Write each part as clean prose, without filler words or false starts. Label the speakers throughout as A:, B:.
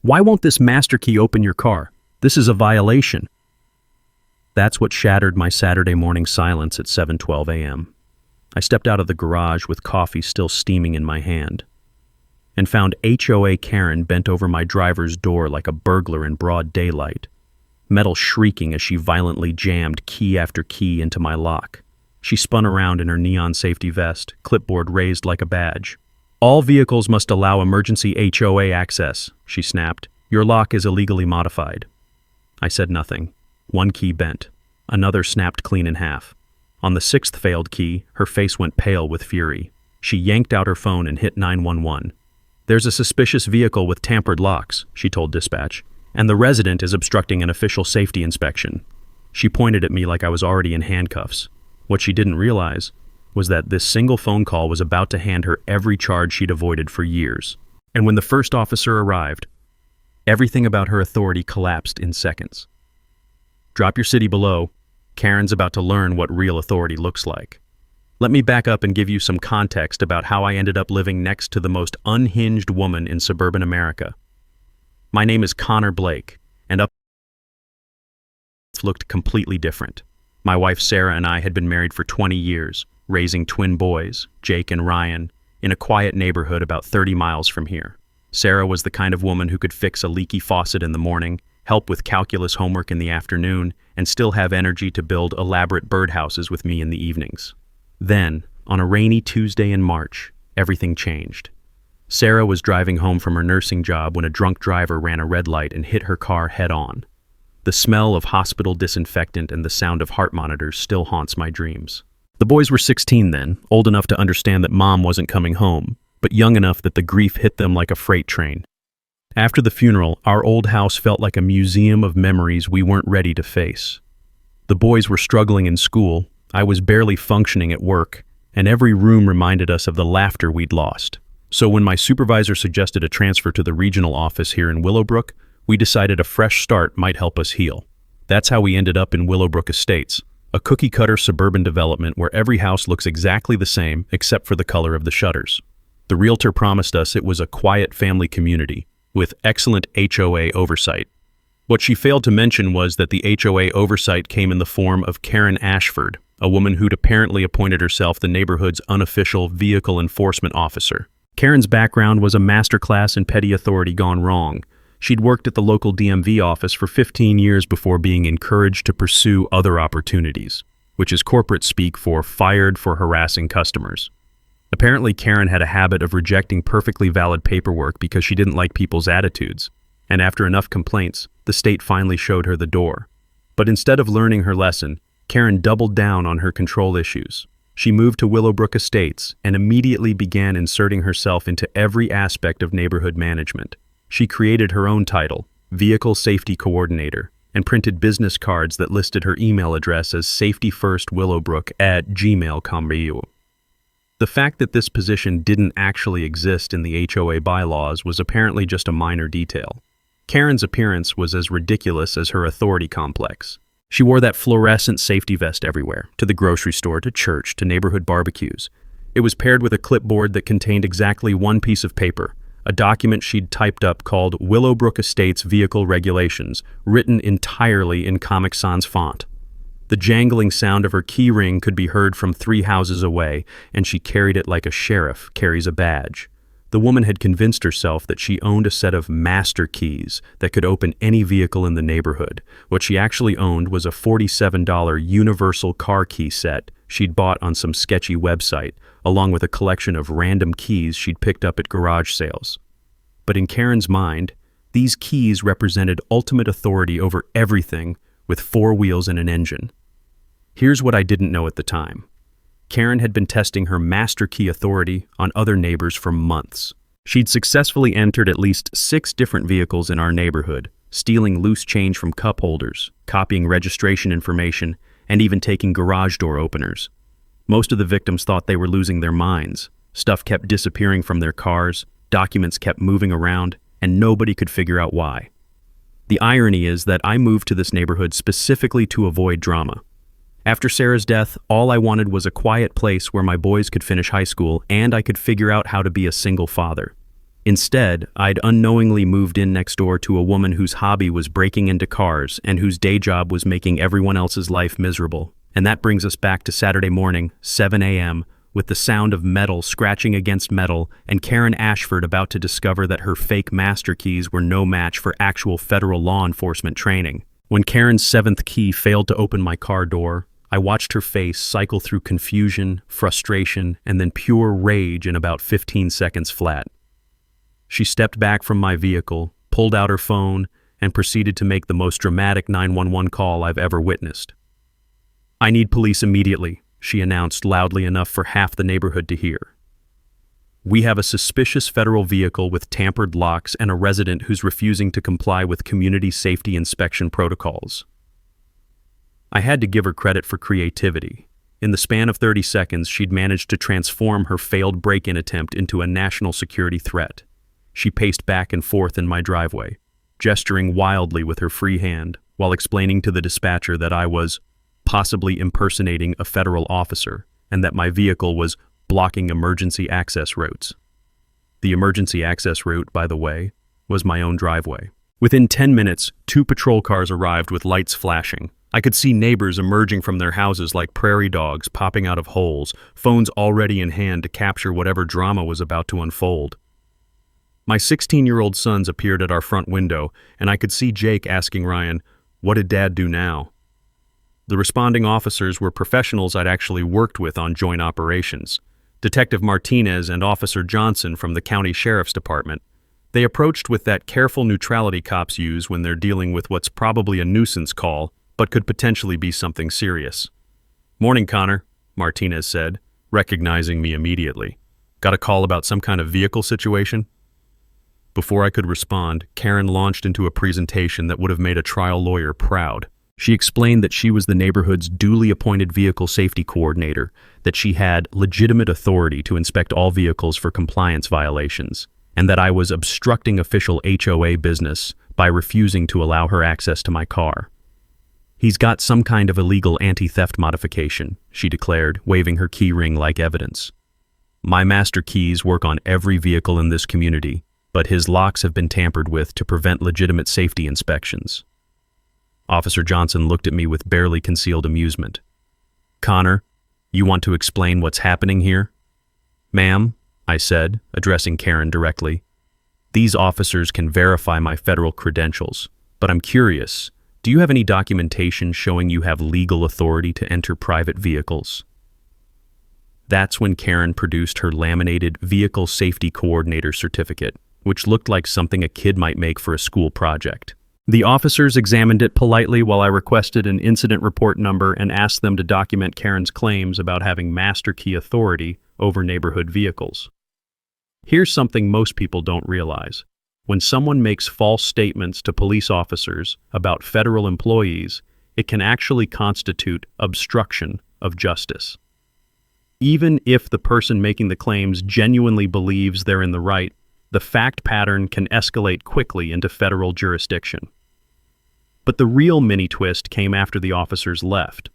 A: Why won't this master key open your car? This is a violation. That's what shattered my Saturday morning silence at 7:12 a.m. I stepped out of the garage with coffee still steaming in my hand and found HOA Karen bent over my driver's door like a burglar in broad daylight, metal shrieking as she violently jammed key after key into my lock. She spun around in her neon safety vest, clipboard raised like a badge. "All vehicles must allow emergency HOA access," she snapped. "Your lock is illegally modified." I said nothing. One key bent. Another snapped clean in half. On the sixth failed key, her face went pale with fury. She yanked out her phone and hit 911. "There's a suspicious vehicle with tampered locks," she told dispatch, "and the resident is obstructing an official safety inspection." She pointed at me like I was already in handcuffs. What she didn't realize was that this single phone call was about to hand her every charge she'd avoided for years. And when the first officer arrived, everything about her authority collapsed in seconds. Drop your city below. Karen's about to learn what real authority looks like. Let me back up and give you some context about how I ended up living next to the most unhinged woman in suburban America. My name is Connor Blake, and up looked completely different. My wife Sarah and I had been married for 20 years, raising twin boys, Jake and Ryan, in a quiet neighborhood about 30 miles from here. Sarah was the kind of woman who could fix a leaky faucet in the morning, help with calculus homework in the afternoon, and still have energy to build elaborate birdhouses with me in the evenings. Then, on a rainy Tuesday in March, everything changed. Sarah was driving home from her nursing job when a drunk driver ran a red light and hit her car head-on. The smell of hospital disinfectant and the sound of heart monitors still haunts my dreams. The boys were 16 then, old enough to understand that mom wasn't coming home, but young enough that the grief hit them like a freight train. After the funeral, our old house felt like a museum of memories we weren't ready to face. The boys were struggling in school, I was barely functioning at work, and every room reminded us of the laughter we'd lost. So when my supervisor suggested a transfer to the regional office here in Willowbrook, we decided a fresh start might help us heal. That's how we ended up in Willowbrook Estates, a cookie-cutter suburban development where every house looks exactly the same except for the color of the shutters. The realtor promised us it was a quiet family community, with excellent HOA oversight. What she failed to mention was that the HOA oversight came in the form of Karen Ashford, a woman who'd apparently appointed herself the neighborhood's unofficial vehicle enforcement officer. Karen's background was a masterclass in petty authority gone wrong. She'd worked at the local DMV office for 15 years before being encouraged to pursue other opportunities, which is corporate speak for fired for harassing customers. Apparently, Karen had a habit of rejecting perfectly valid paperwork because she didn't like people's attitudes, and after enough complaints, the state finally showed her the door. But instead of learning her lesson, Karen doubled down on her control issues. She moved to Willowbrook Estates and immediately began inserting herself into every aspect of neighborhood management. She created her own title, Vehicle Safety Coordinator, and printed business cards that listed her email address as safetyfirstwillowbrook@gmail.com. The fact that this position didn't actually exist in the HOA bylaws was apparently just a minor detail. Karen's appearance was as ridiculous as her authority complex. She wore that fluorescent safety vest everywhere, to the grocery store, to church, to neighborhood barbecues. It was paired with a clipboard that contained exactly one piece of paper, a document she'd typed up called Willowbrook Estates Vehicle Regulations, written entirely in Comic Sans font. The jangling sound of her key ring could be heard from 3 houses away, and she carried it like a sheriff carries a badge. The woman had convinced herself that she owned a set of master keys that could open any vehicle in the neighborhood. What she actually owned was a $47 universal car key set she'd bought on some sketchy website, along with a collection of random keys she'd picked up at garage sales. But in Karen's mind, these keys represented ultimate authority over everything with 4 wheels and an engine. Here's what I didn't know at the time. Karen had been testing her master key authority on other neighbors for months. She'd successfully entered at least 6 different vehicles in our neighborhood, stealing loose change from cup holders, copying registration information, and even taking garage door openers. Most of the victims thought they were losing their minds. Stuff kept disappearing from their cars, documents kept moving around, and nobody could figure out why. The irony is that I moved to this neighborhood specifically to avoid drama. After Sarah's death, all I wanted was a quiet place where my boys could finish high school and I could figure out how to be a single father. Instead, I'd unknowingly moved in next door to a woman whose hobby was breaking into cars and whose day job was making everyone else's life miserable. And that brings us back to Saturday morning, 7 a.m., with the sound of metal scratching against metal and Karen Ashford about to discover that her fake master keys were no match for actual federal law enforcement training. When Karen's seventh key failed to open my car door, I watched her face cycle through confusion, frustration, and then pure rage in about 15 seconds flat. She stepped back from my vehicle, pulled out her phone, and proceeded to make the most dramatic 911 call I've ever witnessed. "I need police immediately," she announced loudly enough for half the neighborhood to hear. "We have a suspicious federal vehicle with tampered locks and a resident who's refusing to comply with community safety inspection protocols." I had to give her credit for creativity. In the span of 30 seconds, she'd managed to transform her failed break-in attempt into a national security threat. She paced back and forth in my driveway, gesturing wildly with her free hand, while explaining to the dispatcher that I was possibly impersonating a federal officer and that my vehicle was blocking emergency access routes. The emergency access route, by the way, was my own driveway. Within 10 minutes, 2 patrol cars arrived with lights flashing. I could see neighbors emerging from their houses like prairie dogs popping out of holes, phones already in hand to capture whatever drama was about to unfold. My 16-year-old sons appeared at our front window, and I could see Jake asking Ryan, "What did Dad do now?" The responding officers were professionals I'd actually worked with on joint operations, Detective Martinez and Officer Johnson from the County Sheriff's Department. They approached with that careful neutrality cops use when they're dealing with what's probably a nuisance call, but could potentially be something serious. "Morning, Connor," Martinez said, recognizing me immediately. "Got a call about some kind of vehicle situation?" Before I could respond, Karen launched into a presentation that would have made a trial lawyer proud. She explained that she was the neighborhood's duly appointed vehicle safety coordinator, that she had legitimate authority to inspect all vehicles for compliance violations, and that I was obstructing official HOA business by refusing to allow her access to my car. "He's got some kind of illegal anti-theft modification," she declared, waving her key ring like evidence. "My master keys work on every vehicle in this community, but his locks have been tampered with to prevent legitimate safety inspections." Officer Johnson looked at me with barely concealed amusement. "Connor, you want to explain what's happening here?" "Ma'am," I said, addressing Karen directly, "these officers can verify my federal credentials, but I'm curious, do you have any documentation showing you have legal authority to enter private vehicles?" That's when Karen produced her laminated Vehicle Safety Coordinator certificate, which looked like something a kid might make for a school project. The officers examined it politely while I requested an incident report number and asked them to document Karen's claims about having master key authority over neighborhood vehicles. Here's something most people don't realize. When someone makes false statements to police officers about federal employees, it can actually constitute obstruction of justice. Even if the person making the claims genuinely believes they're in the right, the fact pattern can escalate quickly into federal jurisdiction. But the real mini-twist came after the officers left.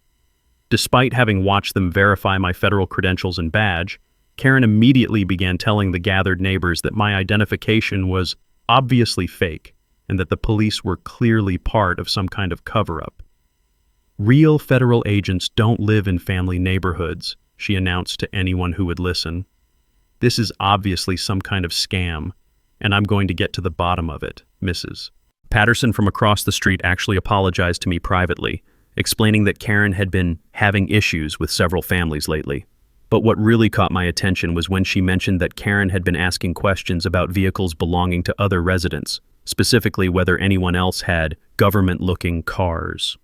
A: Despite having watched them verify my federal credentials and badge, Karen immediately began telling the gathered neighbors that my identification was obviously fake and that the police were clearly part of some kind of cover-up. "Real federal agents don't live in family neighborhoods," she announced to anyone who would listen. "This is obviously some kind of scam, and I'm going to get to the bottom of it, Mrs." Patterson from across the street actually apologized to me privately, explaining that Karen had been having issues with several families lately. But what really caught my attention was when she mentioned that Karen had been asking questions about vehicles belonging to other residents, specifically whether anyone else had government-looking cars.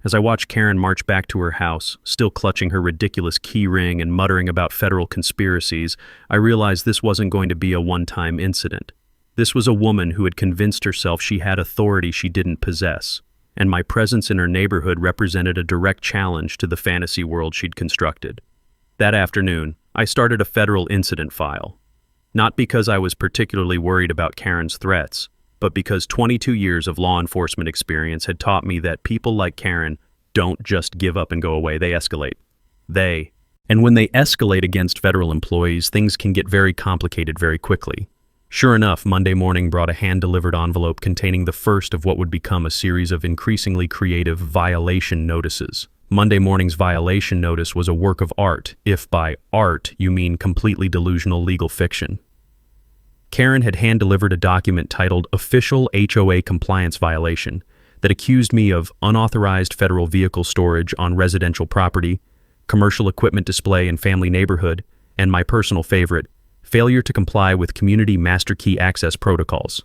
A: As I watched Karen march back to her house, still clutching her ridiculous key ring and muttering about federal conspiracies, I realized this wasn't going to be a one-time incident. This was a woman who had convinced herself she had authority she didn't possess, and my presence in her neighborhood represented a direct challenge to the fantasy world she'd constructed. That afternoon, I started a federal incident file. Not because I was particularly worried about Karen's threats, but because 22 years of law enforcement experience had taught me that people like Karen don't just give up and go away, they escalate. And when they escalate against federal employees, things can get very complicated very quickly. Sure enough, Monday morning brought a hand-delivered envelope containing the first of what would become a series of increasingly creative violation notices. Monday morning's violation notice was a work of art, if by art you mean completely delusional legal fiction. Karen had hand-delivered a document titled Official HOA Compliance Violation that accused me of unauthorized federal vehicle storage on residential property, commercial equipment display in family neighborhood, and my personal favorite, failure to comply with community master key access protocols.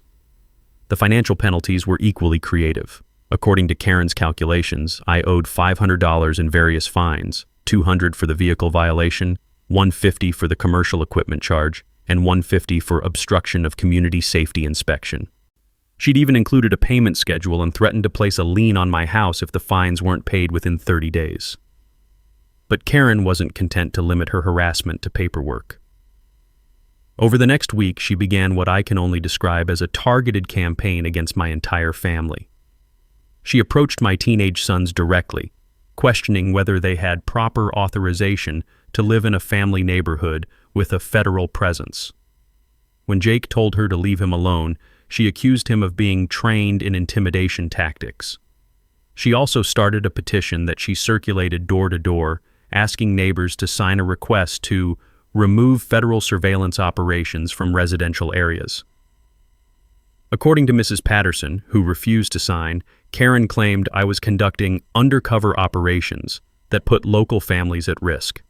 A: The financial penalties were equally creative. According to Karen's calculations, I owed $500 in various fines, $200 for the vehicle violation, $150 for the commercial equipment charge, and $150 for obstruction of community safety inspection. She'd even included a payment schedule and threatened to place a lien on my house if the fines weren't paid within 30 days. But Karen wasn't content to limit her harassment to paperwork. Over the next week, she began what I can only describe as a targeted campaign against my entire family. She approached my teenage sons directly, questioning whether they had proper authorization to live in a family neighborhood with a federal presence. When Jake told her to leave him alone, she accused him of being trained in intimidation tactics. She also started a petition that she circulated door to door, asking neighbors to sign a request to remove federal surveillance operations from residential areas. According to Mrs. Patterson, who refused to sign, Karen claimed I was conducting undercover operations that put local families at risk.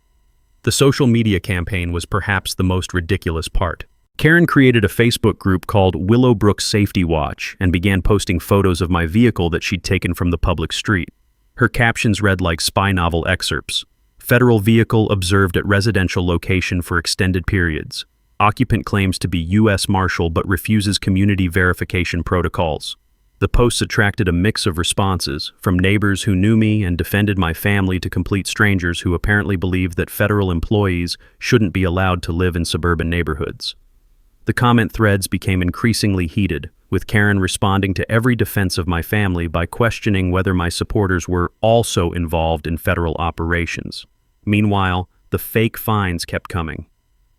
A: The social media campaign was perhaps the most ridiculous part. Karen created a Facebook group called Willowbrook Safety Watch and began posting photos of my vehicle that she'd taken from the public street. Her captions read like spy novel excerpts. Federal vehicle observed at residential location for extended periods. Occupant claims to be U.S. Marshal but refuses community verification protocols. The posts attracted a mix of responses, from neighbors who knew me and defended my family to complete strangers who apparently believed that federal employees shouldn't be allowed to live in suburban neighborhoods. The comment threads became increasingly heated, with Karen responding to every defense of my family by questioning whether my supporters were also involved in federal operations. Meanwhile, the fake fines kept coming.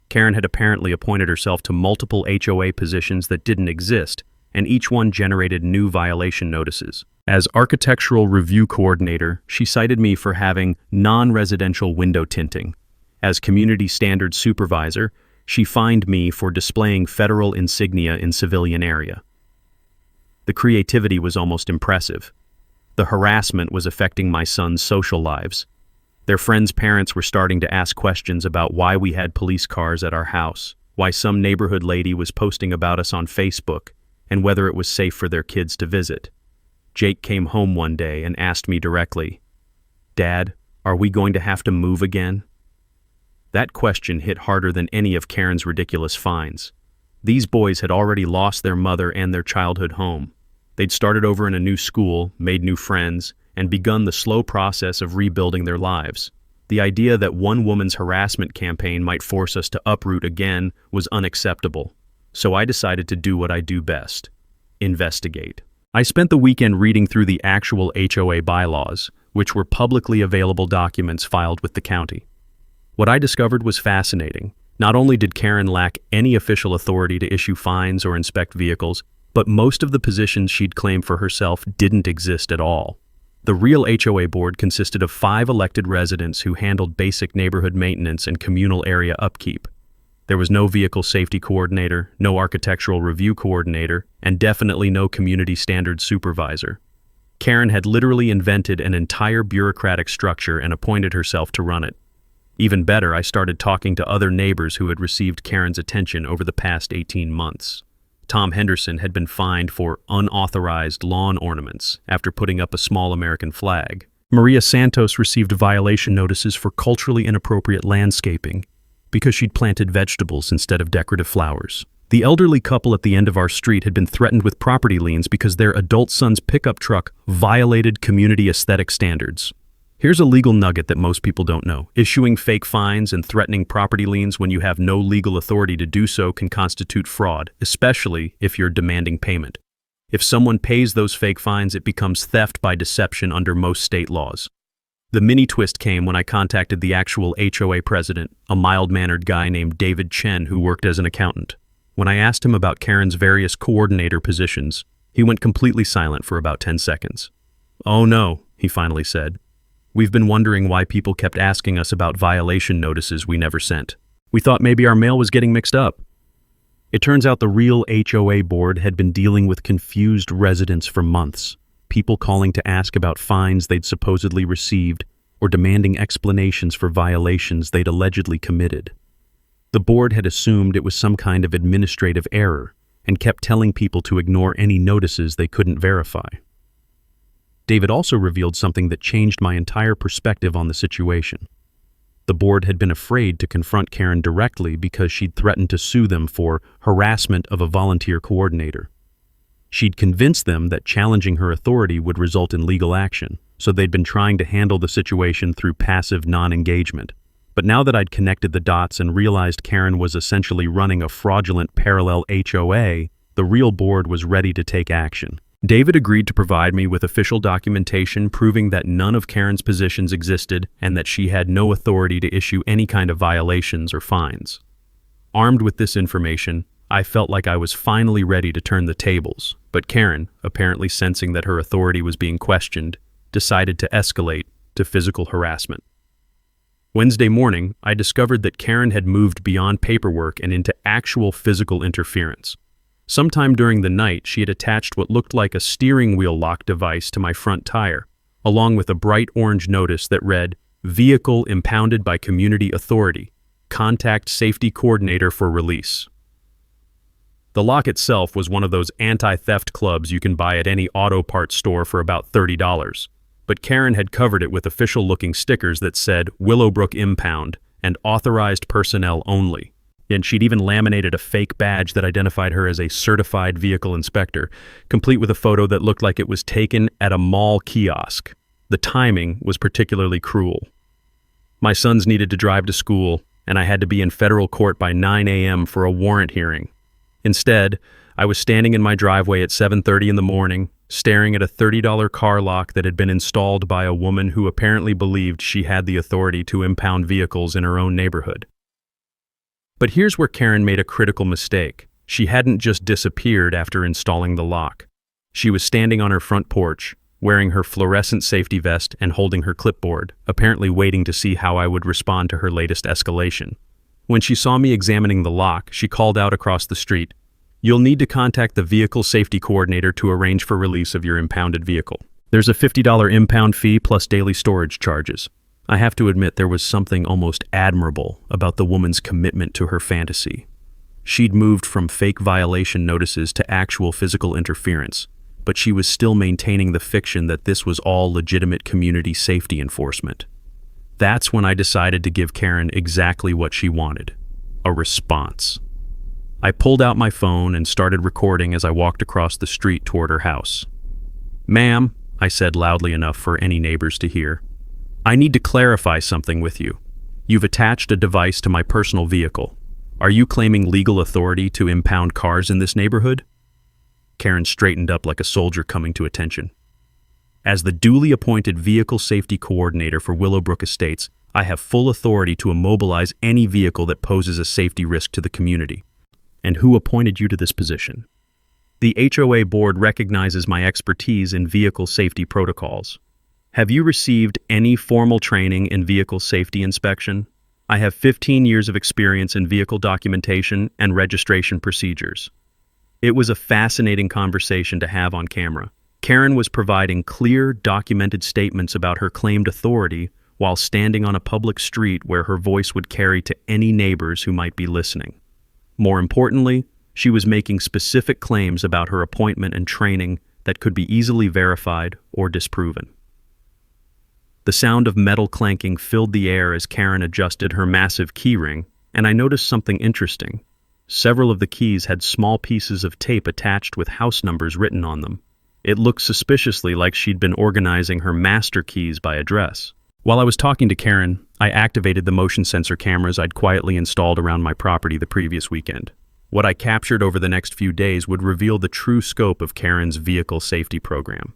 A: Karen had apparently appointed herself to multiple HOA positions that didn't exist, and each one generated new violation notices. As architectural review coordinator, she cited me for having non-residential window tinting. As community standards supervisor, she fined me for displaying federal insignia in civilian area. The creativity was almost impressive. The harassment was affecting my sons' social lives. Their friends' parents were starting to ask questions about why we had police cars at our house, why some neighborhood lady was posting about us on Facebook, and whether it was safe for their kids to visit. Jake came home one day and asked me directly, "Dad, are we going to have to move again?" That question hit harder than any of Karen's ridiculous fines. These boys had already lost their mother and their childhood home. They'd started over in a new school, made new friends, and begun the slow process of rebuilding their lives. The idea that one woman's harassment campaign might force us to uproot again was unacceptable. So I decided to do what I do best: investigate. I spent the weekend reading through the actual HOA bylaws, which were publicly available documents filed with the county. What I discovered was fascinating. Not only did Karen lack any official authority to issue fines or inspect vehicles, but most of the positions she'd claimed for herself didn't exist at all. The real HOA board consisted of 5 elected residents who handled basic neighborhood maintenance and communal area upkeep. There was no vehicle safety coordinator, no architectural review coordinator, and definitely no community standards supervisor. Karen had literally invented an entire bureaucratic structure and appointed herself to run it. Even better, I started talking to other neighbors who had received Karen's attention over the past 18 months. Tom Henderson had been fined for unauthorized lawn ornaments after putting up a small American flag. Maria Santos received violation notices for culturally inappropriate landscaping because she'd planted vegetables instead of decorative flowers. The elderly couple at the end of our street had been threatened with property liens because their adult son's pickup truck violated community aesthetic standards. Here's a legal nugget that most people don't know. Issuing fake fines and threatening property liens when you have no legal authority to do so can constitute fraud, especially if you're demanding payment. If someone pays those fake fines, it becomes theft by deception under most state laws. The mini twist came when I contacted the actual HOA president, a mild-mannered guy named David Chen who worked as an accountant. When I asked him about Karen's various coordinator positions, he went completely silent for about 10 seconds. "Oh no," he finally said. "We've been wondering why people kept asking us about violation notices we never sent. We thought maybe our mail was getting mixed up." It turns out the real HOA board had been dealing with confused residents for months, people calling to ask about fines they'd supposedly received or demanding explanations for violations they'd allegedly committed. The board had assumed it was some kind of administrative error and kept telling people to ignore any notices they couldn't verify. David also revealed something that changed my entire perspective on the situation. The board had been afraid to confront Karen directly because she'd threatened to sue them for harassment of a volunteer coordinator. She'd convinced them that challenging her authority would result in legal action, so they'd been trying to handle the situation through passive non-engagement. But now that I'd connected the dots and realized Karen was essentially running a fraudulent parallel HOA, the real board was ready to take action. David agreed to provide me with official documentation proving that none of Karen's positions existed and that she had no authority to issue any kind of violations or fines. Armed with this information, I felt like I was finally ready to turn the tables, but Karen, apparently sensing that her authority was being questioned, decided to escalate to physical harassment. Wednesday morning, I discovered that Karen had moved beyond paperwork and into actual physical interference. Sometime during the night, she had attached what looked like a steering wheel lock device to my front tire, along with a bright orange notice that read, "Vehicle impounded by Community Authority. Contact Safety Coordinator for release." The lock itself was one of those anti-theft clubs you can buy at any auto parts store for about $30. But Karen had covered it with official-looking stickers that said Willowbrook Impound and Authorized Personnel Only. And she'd even laminated a fake badge that identified her as a certified vehicle inspector, complete with a photo that looked like it was taken at a mall kiosk. The timing was particularly cruel. My sons needed to drive to school, and I had to be in federal court by 9 a.m. for a warrant hearing. Instead, I was standing in my driveway at 7:30 in the morning, staring at a $30 car lock that had been installed by a woman who apparently believed she had the authority to impound vehicles in her own neighborhood. But here's where Karen made a critical mistake. She hadn't just disappeared after installing the lock. She was standing on her front porch, wearing her fluorescent safety vest and holding her clipboard, apparently waiting to see how I would respond to her latest escalation. When she saw me examining the lock, she called out across the street, "You'll need to contact the vehicle safety coordinator to arrange for release of your impounded vehicle. There's a $50 impound fee plus daily storage charges." I have to admit there was something almost admirable about the woman's commitment to her fantasy. She'd moved from fake violation notices to actual physical interference, but she was still maintaining the fiction that this was all legitimate community safety enforcement. That's when I decided to give Karen exactly what she wanted: a response. I pulled out my phone and started recording as I walked across the street toward her house. "Ma'am," I said loudly enough for any neighbors to hear, "I need to clarify something with you. You've attached a device to my personal vehicle. Are you claiming legal authority to impound cars in this neighborhood?" Karen straightened up like a soldier coming to attention. "As the duly appointed vehicle safety coordinator for Willowbrook Estates, I have full authority to immobilize any vehicle that poses a safety risk to the community." "And who appointed you to this position?" "The HOA board recognizes my expertise in vehicle safety protocols." "Have you received any formal training in vehicle safety inspection?" "I have 15 years of experience in vehicle documentation and registration procedures." It was a fascinating conversation to have on camera. Karen was providing clear, documented statements about her claimed authority while standing on a public street where her voice would carry to any neighbors who might be listening. More importantly, she was making specific claims about her appointment and training that could be easily verified or disproven. The sound of metal clanking filled the air as Karen adjusted her massive keyring, and I noticed something interesting. Several of the keys had small pieces of tape attached with house numbers written on them. It looked suspiciously like she'd been organizing her master keys by address. While I was talking to Karen, I activated the motion sensor cameras I'd quietly installed around my property the previous weekend. What I captured over the next few days would reveal the true scope of Karen's vehicle safety program.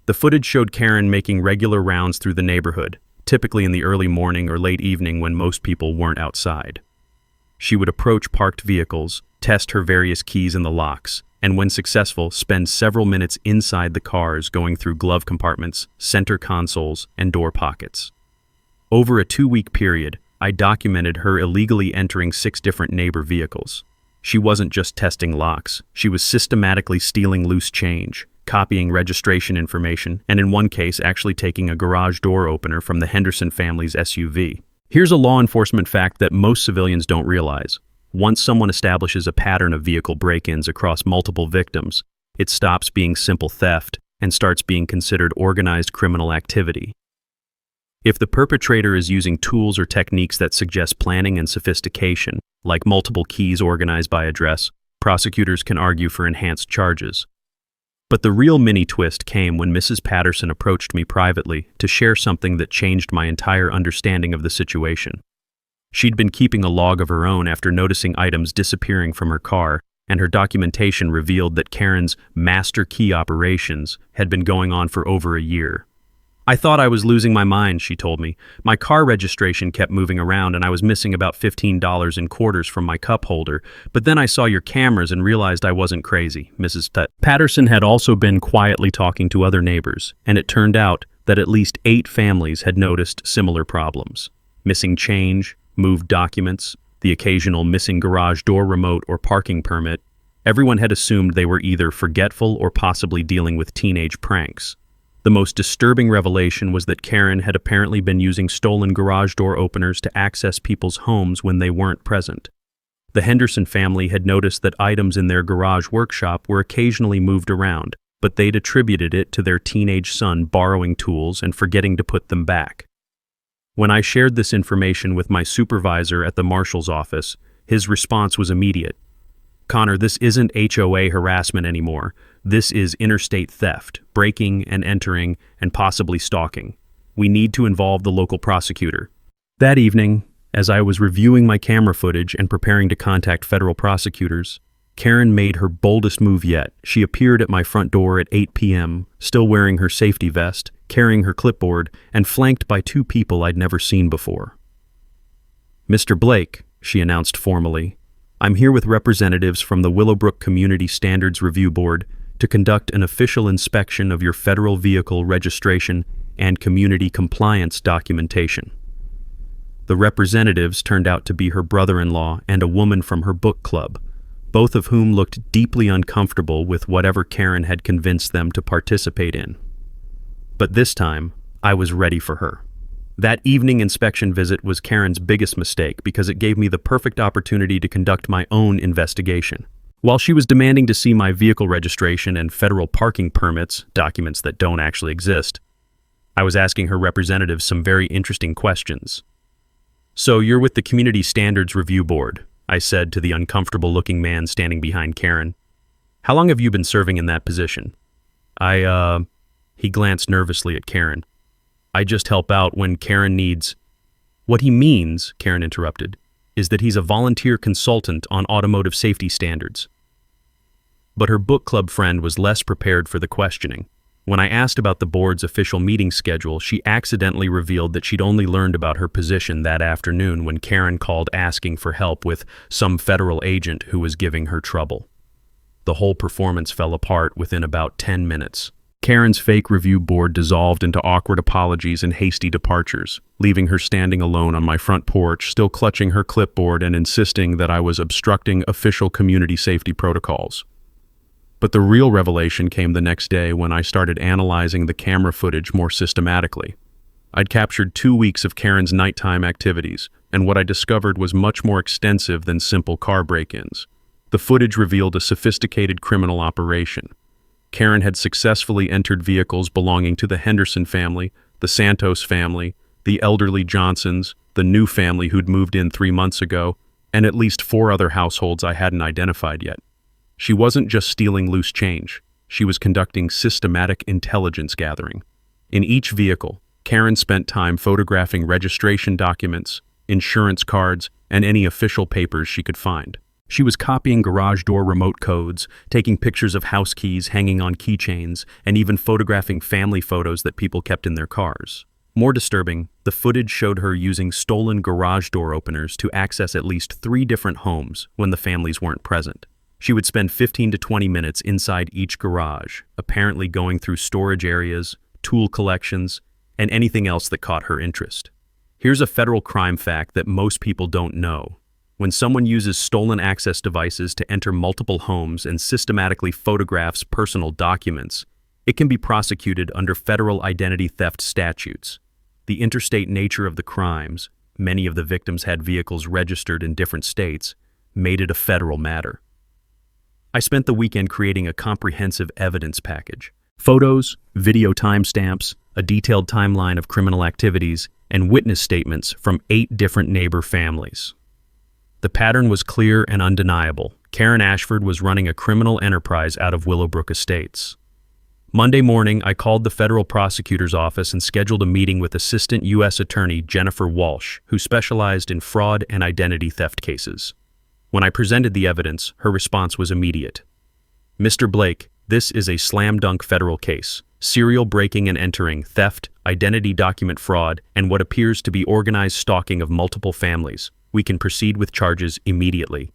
A: The footage showed Karen making regular rounds through the neighborhood, typically in the early morning or late evening when most people weren't outside. She would approach parked vehicles, test her various keys in the locks, and when successful, spend several minutes inside the cars going through glove compartments, center consoles, and door pockets. Over a 2-week period, I documented her illegally entering 6 different neighbor vehicles. She wasn't just testing locks, she was systematically stealing loose change, copying registration information, and in one case actually taking a garage door opener from the Henderson family's SUV. Here's a law enforcement fact that most civilians don't realize. Once someone establishes a pattern of vehicle break-ins across multiple victims, it stops being simple theft and starts being considered organized criminal activity. If the perpetrator is using tools or techniques that suggest planning and sophistication, like multiple keys organized by address, prosecutors can argue for enhanced charges. But the real mini-twist came when Mrs. Patterson approached me privately to share something that changed my entire understanding of the situation. She'd been keeping a log of her own after noticing items disappearing from her car, and her documentation revealed that Karen's master key operations had been going on for over a year. "I thought I was losing my mind," she told me. "My car registration kept moving around and I was missing about $15 in quarters from my cup holder, but then I saw your cameras and realized I wasn't crazy." Mrs. Patterson had also been quietly talking to other neighbors, and it turned out that at least 8 families had noticed similar problems. Missing change, moved documents, the occasional missing garage door remote or parking permit. Everyone had assumed they were either forgetful or possibly dealing with teenage pranks. The most disturbing revelation was that Karen had apparently been using stolen garage door openers to access people's homes when they weren't present. The Henderson family had noticed that items in their garage workshop were occasionally moved around, but they'd attributed it to their teenage son borrowing tools and forgetting to put them back. When I shared this information with my supervisor at the Marshal's office, his response was immediate. "Connor, this isn't HOA harassment anymore. This is interstate theft, breaking and entering, and possibly stalking. We need to involve the local prosecutor." That evening, as I was reviewing my camera footage and preparing to contact federal prosecutors, Karen made her boldest move yet. She appeared at my front door at 8 p.m., still wearing her safety vest, carrying her clipboard, and flanked by 2 people I'd never seen before. "Mr. Blake," she announced formally, "I'm here with representatives from the Willowbrook Community Standards Review Board to conduct an official inspection of your federal vehicle registration and community compliance documentation." The representatives turned out to be her brother-in-law and a woman from her book club, both of whom looked deeply uncomfortable with whatever Karen had convinced them to participate in. But this time, I was ready for her. That evening inspection visit was Karen's biggest mistake because it gave me the perfect opportunity to conduct my own investigation. While she was demanding to see my vehicle registration and federal parking permits, documents that don't actually exist, I was asking her representatives some very interesting questions. "So you're with the Community Standards Review Board," I said to the uncomfortable-looking man standing behind Karen. "How long have you been serving in that position?" He glanced nervously at Karen. "I just help out when Karen needs—" "What he means," Karen interrupted, "is that he's a volunteer consultant on automotive safety standards." But her book club friend was less prepared for the questioning. When I asked about the board's official meeting schedule, she accidentally revealed that she'd only learned about her position that afternoon when Karen called asking for help with some federal agent who was giving her trouble. The whole performance fell apart within about 10 minutes. Karen's fake review board dissolved into awkward apologies and hasty departures, leaving her standing alone on my front porch, still clutching her clipboard and insisting that I was obstructing official community safety protocols. But the real revelation came the next day when I started analyzing the camera footage more systematically. I'd captured 2 weeks of Karen's nighttime activities, and what I discovered was much more extensive than simple car break-ins. The footage revealed a sophisticated criminal operation. Karen had successfully entered vehicles belonging to the Henderson family, the Santos family, the elderly Johnsons, the new family who'd moved in 3 months ago, and at least 4 other households I hadn't identified yet. She wasn't just stealing loose change. She was conducting systematic intelligence gathering. In each vehicle, Karen spent time photographing registration documents, insurance cards, and any official papers she could find. She was copying garage door remote codes, taking pictures of house keys hanging on keychains, and even photographing family photos that people kept in their cars. More disturbing, the footage showed her using stolen garage door openers to access at least 3 different homes when the families weren't present. She would spend 15 to 20 minutes inside each garage, apparently going through storage areas, tool collections, and anything else that caught her interest. Here's a federal crime fact that most people don't know. When someone uses stolen access devices to enter multiple homes and systematically photographs personal documents, it can be prosecuted under federal identity theft statutes. The interstate nature of the crimes, many of the victims had vehicles registered in different states, made it a federal matter. I spent the weekend creating a comprehensive evidence package. Photos, video timestamps, a detailed timeline of criminal activities, and witness statements from 8 different neighbor families. The pattern was clear and undeniable. Karen Ashford was running a criminal enterprise out of Willowbrook Estates. Monday morning, I called the federal prosecutor's office and scheduled a meeting with Assistant U.S. Attorney Jennifer Walsh, who specialized in fraud and identity theft cases. When I presented the evidence, her response was immediate. "Mr. Blake, this is a slam-dunk federal case. Serial breaking and entering, theft, identity document fraud, and what appears to be organized stalking of multiple families. We can proceed with charges immediately."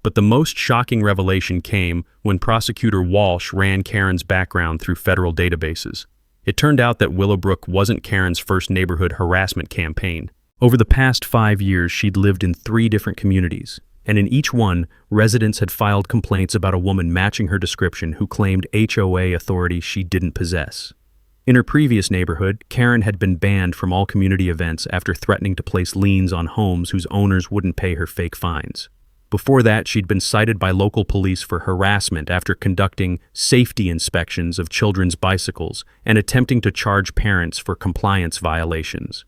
A: But the most shocking revelation came when Prosecutor Walsh ran Karen's background through federal databases. It turned out that Willowbrook wasn't Karen's first neighborhood harassment campaign. Over the past 5 years, she'd lived in 3 different communities, and in each one, residents had filed complaints about a woman matching her description who claimed HOA authority she didn't possess. In her previous neighborhood, Karen had been banned from all community events after threatening to place liens on homes whose owners wouldn't pay her fake fines. Before that, she'd been cited by local police for harassment after conducting safety inspections of children's bicycles and attempting to charge parents for compliance violations.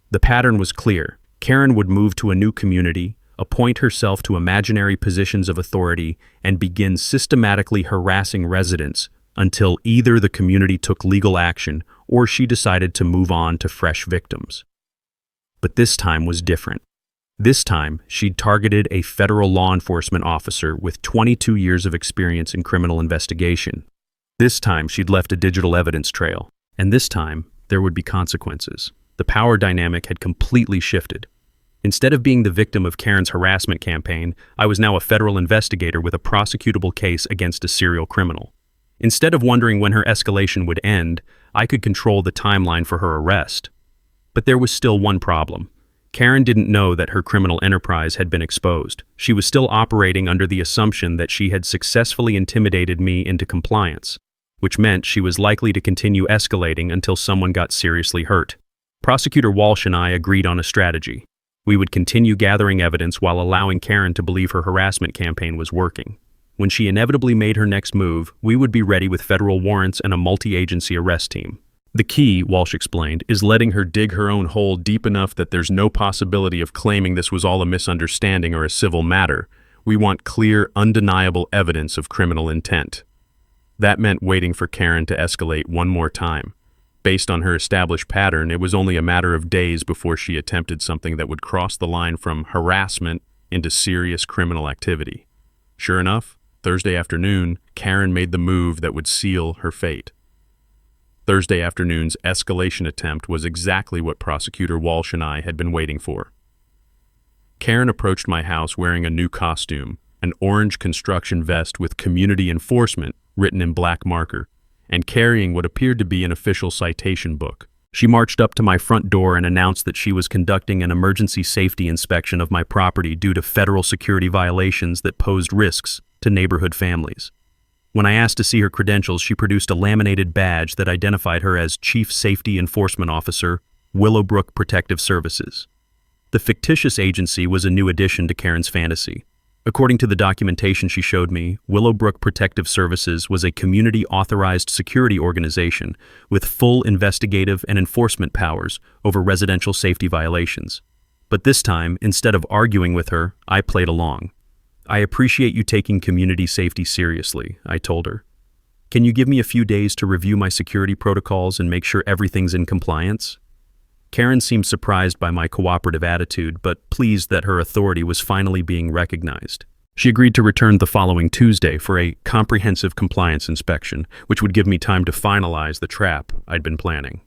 A: The pattern was clear. Karen would move to a new community, appoint herself to imaginary positions of authority, and begin systematically harassing residents until either the community took legal action or she decided to move on to fresh victims. But this time was different. This time, she'd targeted a federal law enforcement officer with 22 years of experience in criminal investigation. This time, she'd left a digital evidence trail. And this time, there would be consequences. The power dynamic had completely shifted. Instead of being the victim of Karen's harassment campaign, I was now a federal investigator with a prosecutable case against a serial criminal. Instead of wondering when her escalation would end, I could control the timeline for her arrest. But there was still one problem. Karen didn't know that her criminal enterprise had been exposed. She was still operating under the assumption that she had successfully intimidated me into compliance, which meant she was likely to continue escalating until someone got seriously hurt. Prosecutor Walsh and I agreed on a strategy. We would continue gathering evidence while allowing Karen to believe her harassment campaign was working. When she inevitably made her next move, we would be ready with federal warrants and a multi-agency arrest team. The key, Walsh explained, is letting her dig her own hole deep enough that there's no possibility of claiming this was all a misunderstanding or a civil matter. We want clear, undeniable evidence of criminal intent. That meant waiting for Karen to escalate one more time. Based on her established pattern, it was only a matter of days before she attempted something that would cross the line from harassment into serious criminal activity. Sure enough, Thursday afternoon, Karen made the move that would seal her fate. Thursday afternoon's escalation attempt was exactly what Prosecutor Walsh and I had been waiting for. Karen approached my house wearing a new costume, an orange construction vest with community enforcement written in black marker, and carrying what appeared to be an official citation book. She marched up to my front door and announced that she was conducting an emergency safety inspection of my property due to federal security violations that posed risks to neighborhood families. When I asked to see her credentials, she produced a laminated badge that identified her as Chief Safety Enforcement Officer, Willowbrook Protective Services. The fictitious agency was a new addition to Karen's fantasy. According to the documentation she showed me, Willowbrook Protective Services was a community-authorized security organization with full investigative and enforcement powers over residential safety violations. But this time, instead of arguing with her, I played along. "I appreciate you taking community safety seriously," I told her. "Can you give me a few days to review my security protocols and make sure everything's in compliance?" Karen seemed surprised by my cooperative attitude, but pleased that her authority was finally being recognized. She agreed to return the following Tuesday for a comprehensive compliance inspection, which would give me time to finalize the trap I'd been planning.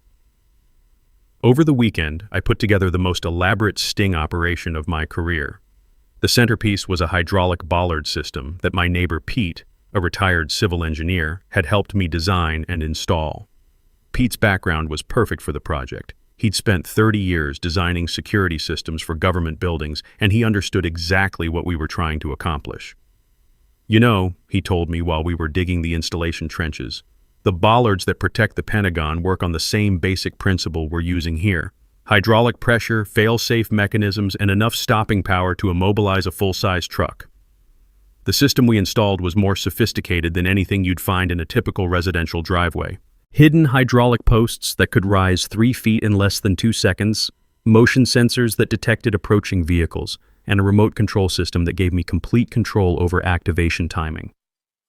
A: Over the weekend, I put together the most elaborate sting operation of my career. The centerpiece was a hydraulic bollard system that my neighbor Pete, a retired civil engineer, had helped me design and install. Pete's background was perfect for the project. He'd spent 30 years designing security systems for government buildings, and he understood exactly what we were trying to accomplish. "You know," he told me while we were digging the installation trenches, "the bollards that protect the Pentagon work on the same basic principle we're using here. Hydraulic pressure, fail-safe mechanisms, and enough stopping power to immobilize a full-size truck." The system we installed was more sophisticated than anything you'd find in a typical residential driveway. Hidden hydraulic posts that could rise 3 feet in less than 2 seconds, motion sensors that detected approaching vehicles, and a remote control system that gave me complete control over activation timing.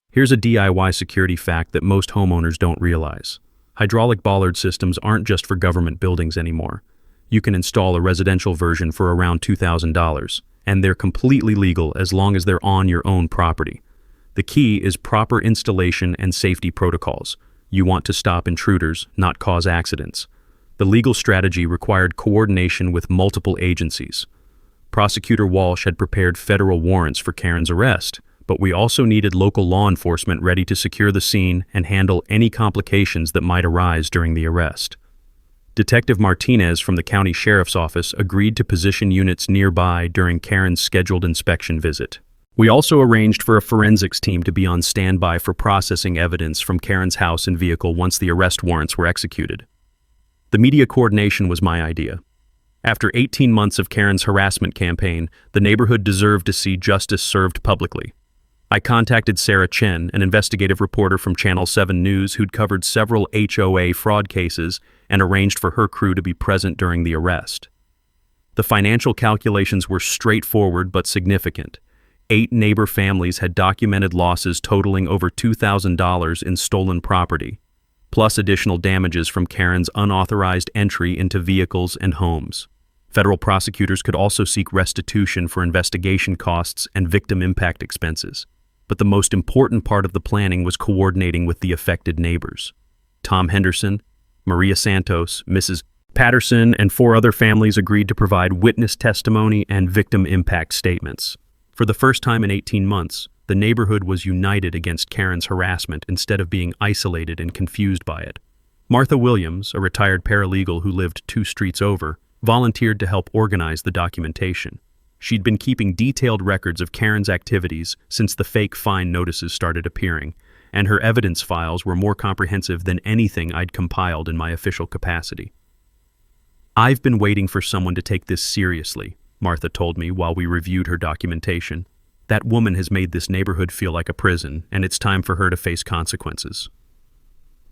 A: Here's a DIY security fact that most homeowners don't realize. Hydraulic bollard systems aren't just for government buildings anymore. You can install a residential version for around $2,000, and they're completely legal as long as they're on your own property. The key is proper installation and safety protocols. You want to stop intruders, not cause accidents. The legal strategy required coordination with multiple agencies. Prosecutor Walsh had prepared federal warrants for Karen's arrest, but we also needed local law enforcement ready to secure the scene and handle any complications that might arise during the arrest. Detective Martinez from the county sheriff's office agreed to position units nearby during Karen's scheduled inspection visit. We also arranged for a forensics team to be on standby for processing evidence from Karen's house and vehicle once the arrest warrants were executed. The media coordination was my idea. After 18 months of Karen's harassment campaign, the neighborhood deserved to see justice served publicly. I contacted Sarah Chen, an investigative reporter from Channel 7 News who'd covered several HOA fraud cases, and arranged for her crew to be present during the arrest. The financial calculations were straightforward but significant. 8 neighbor families had documented losses totaling over $2,000 in stolen property, plus additional damages from Karen's unauthorized entry into vehicles and homes. Federal prosecutors could also seek restitution for investigation costs and victim impact expenses. But the most important part of the planning was coordinating with the affected neighbors. Tom Henderson, Maria Santos, Mrs. Patterson, and 4 other families agreed to provide witness testimony and victim impact statements. For the first time in 18 months, the neighborhood was united against Karen's harassment instead of being isolated and confused by it. Martha Williams, a retired paralegal who lived 2 streets over, volunteered to help organize the documentation. She'd been keeping detailed records of Karen's activities since the fake fine notices started appearing, and her evidence files were more comprehensive than anything I'd compiled in my official capacity. "I've been waiting for someone to take this seriously," Martha told me while we reviewed her documentation. "That woman has made this neighborhood feel like a prison, and it's time for her to face consequences."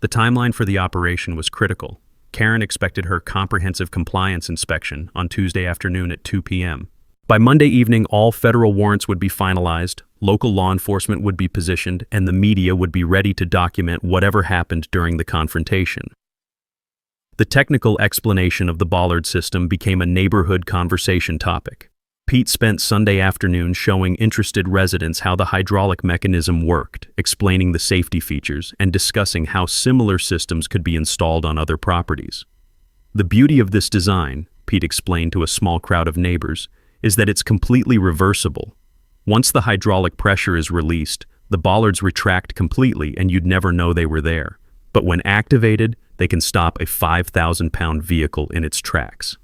A: The timeline for the operation was critical. Karen expected her comprehensive compliance inspection on Tuesday afternoon at 2 p.m. By Monday evening, all federal warrants would be finalized, local law enforcement would be positioned, and the media would be ready to document whatever happened during the confrontation. The technical explanation of the bollard system became a neighborhood conversation topic. Pete spent Sunday afternoon showing interested residents how the hydraulic mechanism worked, explaining the safety features, and discussing how similar systems could be installed on other properties. "The beauty of this design," Pete explained to a small crowd of neighbors, "is that it's completely reversible. Once the hydraulic pressure is released, the bollards retract completely and you'd never know they were there. But when activated, they can stop a 5,000-pound vehicle in its tracks."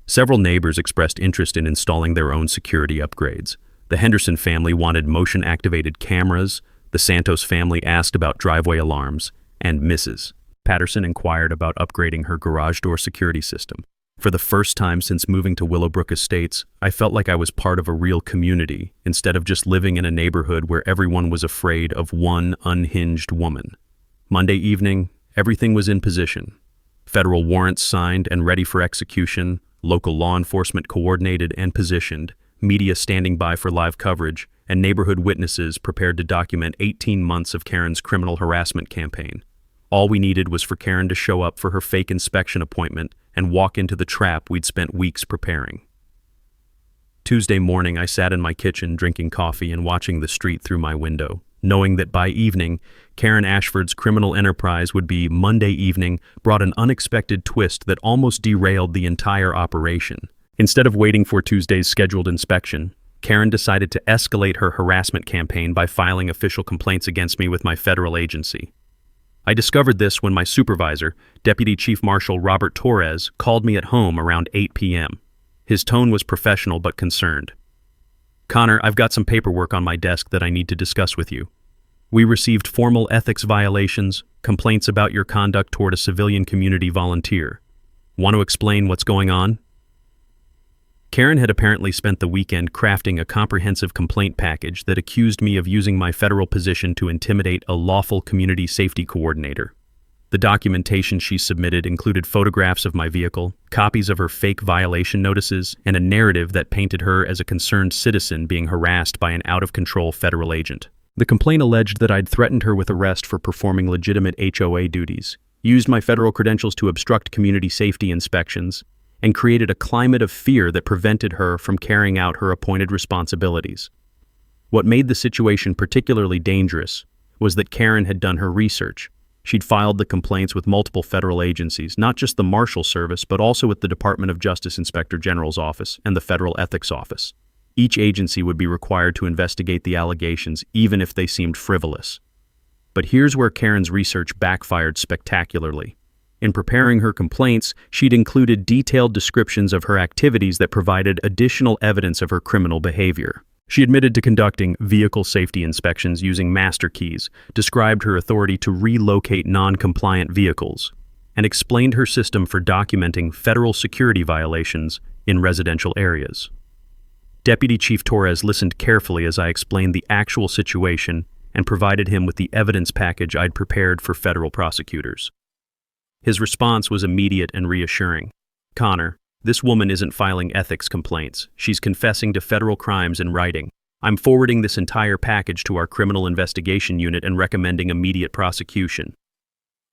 A: Several neighbors expressed interest in installing their own security upgrades. The Henderson family wanted motion-activated cameras, the Santos family asked about driveway alarms, and Mrs. Patterson inquired about upgrading her garage door security system. For the first time since moving to Willowbrook Estates, I felt like I was part of a real community, instead of just living in a neighborhood where everyone was afraid of one unhinged woman. Monday evening, everything was in position. Federal warrants signed and ready for execution, local law enforcement coordinated and positioned, media standing by for live coverage, and neighborhood witnesses prepared to document 18 months of Karen's criminal harassment campaign. All we needed was for Karen to show up for her fake inspection appointment and walk into the trap we'd spent weeks preparing. Tuesday morning, I sat in my kitchen drinking coffee and watching the street through my window. knowing that by evening, Karen Ashford's criminal enterprise would be Monday evening, brought an unexpected twist that almost derailed the entire operation. Instead of waiting for Tuesday's scheduled inspection, Karen decided to escalate her harassment campaign by filing official complaints against me with my federal agency. I discovered this when my supervisor, Deputy Chief Marshal Robert Torres, called me at home around 8 p.m. His tone was professional but concerned. "Connor, I've got some paperwork on my desk that I need to discuss with you. We received formal ethics violations, complaints about your conduct toward a civilian community volunteer. Want to explain what's going on?" Karen had apparently spent the weekend crafting a comprehensive complaint package that accused me of using my federal position to intimidate a lawful community safety coordinator. The documentation she submitted included photographs of my vehicle, copies of her fake violation notices, and a narrative that painted her as a concerned citizen being harassed by an out-of-control federal agent. The complaint alleged that I'd threatened her with arrest for performing legitimate HOA duties, used my federal credentials to obstruct community safety inspections, and created a climate of fear that prevented her from carrying out her appointed responsibilities. What made the situation particularly dangerous was that Karen had done her research. She'd filed the complaints with multiple federal agencies, not just the Marshal Service, but also with the Department of Justice Inspector General's Office and the Federal Ethics Office. Each agency would be required to investigate the allegations, even if they seemed frivolous. But here's where Karen's research backfired spectacularly. In preparing her complaints, she'd included detailed descriptions of her activities that provided additional evidence of her criminal behavior. She admitted to conducting vehicle safety inspections using master keys, described her authority to relocate non-compliant vehicles, and explained her system for documenting federal security violations in residential areas. Deputy Chief Torres listened carefully as I explained the actual situation and provided him with the evidence package I'd prepared for federal prosecutors. His response was immediate and reassuring. "Connor, this woman isn't filing ethics complaints. She's confessing to federal crimes in writing. I'm forwarding this entire package to our criminal investigation unit and recommending immediate prosecution."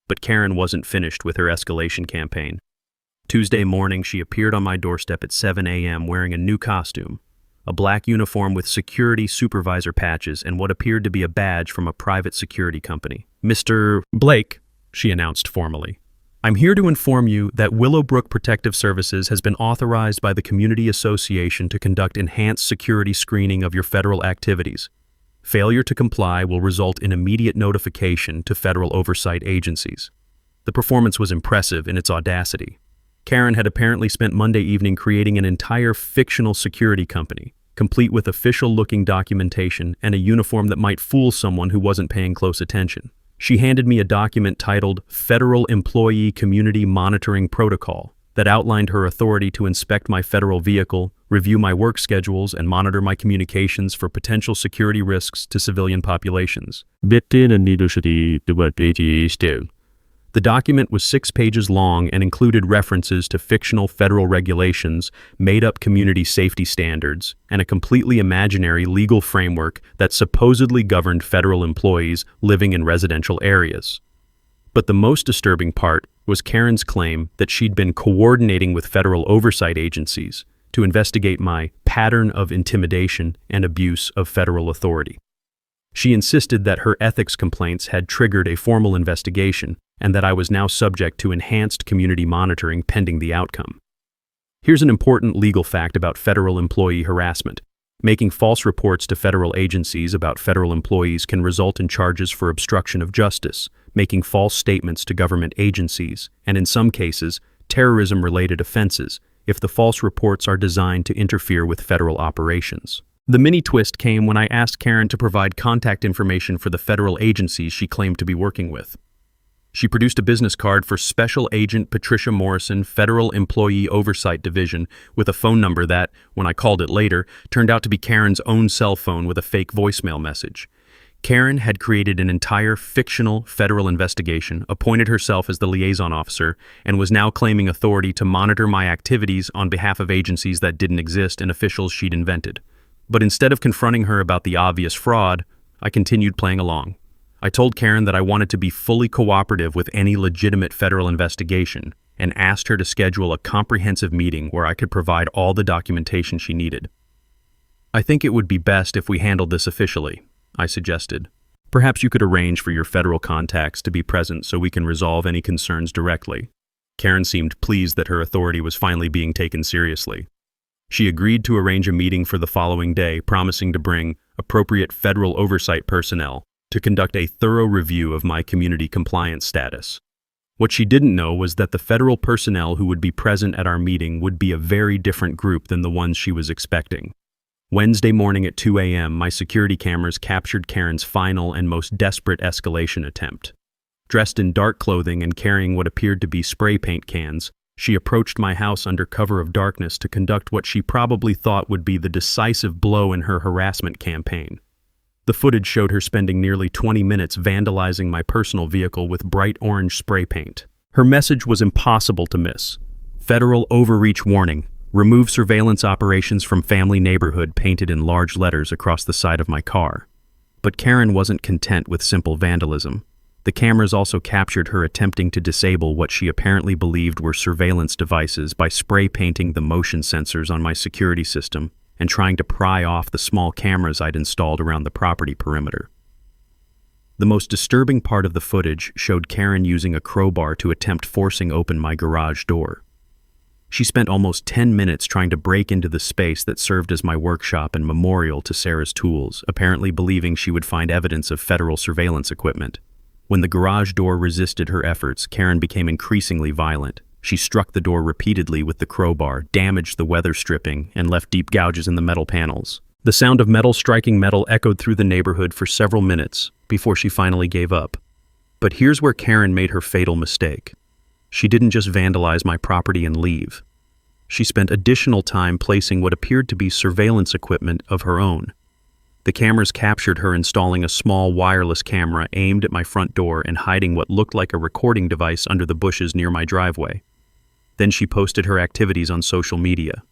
A: But Karen wasn't finished with her escalation campaign. Tuesday morning, she appeared on my doorstep at 7 a.m. wearing a new costume, a black uniform with security supervisor patches and what appeared to be a badge from a private security company. "Mr. Blake," she announced formally, "I'm here to inform you that Willowbrook Protective Services has been authorized by the Community Association to conduct enhanced security screening of your federal activities. Failure to comply will result in immediate notification to federal oversight agencies." The performance was impressive in its audacity. Karen had apparently spent Monday evening creating an entire fictional security company, complete with official-looking documentation and a uniform that might fool someone who wasn't paying close attention. She handed me a document titled Federal Employee Community Monitoring Protocol that outlined her authority to inspect my federal vehicle, review my work schedules, and monitor my communications for potential security risks to civilian populations. The document was 6 pages long and included references to fictional federal regulations, made-up community safety standards, and a completely imaginary legal framework that supposedly governed federal employees living in residential areas. But the most disturbing part was Karen's claim that she'd been coordinating with federal oversight agencies to investigate my pattern of intimidation and abuse of federal authority. She insisted that her ethics complaints had triggered a formal investigation and that I was now subject to enhanced community monitoring pending the outcome. Here's an important legal fact about federal employee harassment. Making false reports to federal agencies about federal employees can result in charges for obstruction of justice, making false statements to government agencies, and in some cases, terrorism-related offenses, if the false reports are designed to interfere with federal operations. The mini twist came when I asked Karen to provide contact information for the federal agencies she claimed to be working with. She produced a business card for Special Agent Patricia Morrison, Federal Employee Oversight Division, with a phone number that, when I called it later, turned out to be Karen's own cell phone with a fake voicemail message. Karen had created an entire fictional federal investigation, appointed herself as the liaison officer, and was now claiming authority to monitor my activities on behalf of agencies that didn't exist and officials she'd invented. But instead of confronting her about the obvious fraud, I continued playing along. I told Karen that I wanted to be fully cooperative with any legitimate federal investigation and asked her to schedule a comprehensive meeting where I could provide all the documentation she needed. "I think it would be best if we handled this officially," I suggested. Perhaps you could arrange for your federal contacts to be present so we can resolve any concerns directly." Karen seemed pleased that her authority was finally being taken seriously. She agreed to arrange a meeting for the following day, promising to bring appropriate federal oversight personnel to conduct a thorough review of my community compliance status. What she didn't know was that the federal personnel who would be present at our meeting would be a very different group than the ones she was expecting. Wednesday morning at 2 a.m., my security cameras captured Karen's final and most desperate escalation attempt. Dressed in dark clothing and carrying what appeared to be spray paint cans, she approached my house under cover of darkness to conduct what she probably thought would be the decisive blow in her harassment campaign. The footage showed her spending nearly 20 minutes vandalizing my personal vehicle with bright orange spray paint. Her message was impossible to miss. Federal overreach warning. Remove surveillance operations from family neighborhood painted in large letters across the side of my car. But Karen wasn't content with simple vandalism. The cameras also captured her attempting to disable what she apparently believed were surveillance devices by spray painting the motion sensors on my security system and trying to pry off the small cameras I'd installed around the property perimeter. The most disturbing part of the footage showed Karen using a crowbar to attempt forcing open my garage door. She spent almost 10 minutes trying to break into the space that served as my workshop and memorial to Sarah's tools, apparently believing she would find evidence of federal surveillance equipment. When the garage door resisted her efforts, Karen became increasingly violent. She struck the door repeatedly with the crowbar, damaged the weather stripping, and left deep gouges in the metal panels. The sound of metal striking metal echoed through the neighborhood for several minutes before she finally gave up. But here's where Karen made her fatal mistake. She didn't just vandalize my property and leave. She spent additional time placing what appeared to be surveillance equipment of her own. The cameras captured her installing a small wireless camera aimed at my front door and hiding what looked like a recording device under the bushes near my driveway. Then she posted her activities on social media.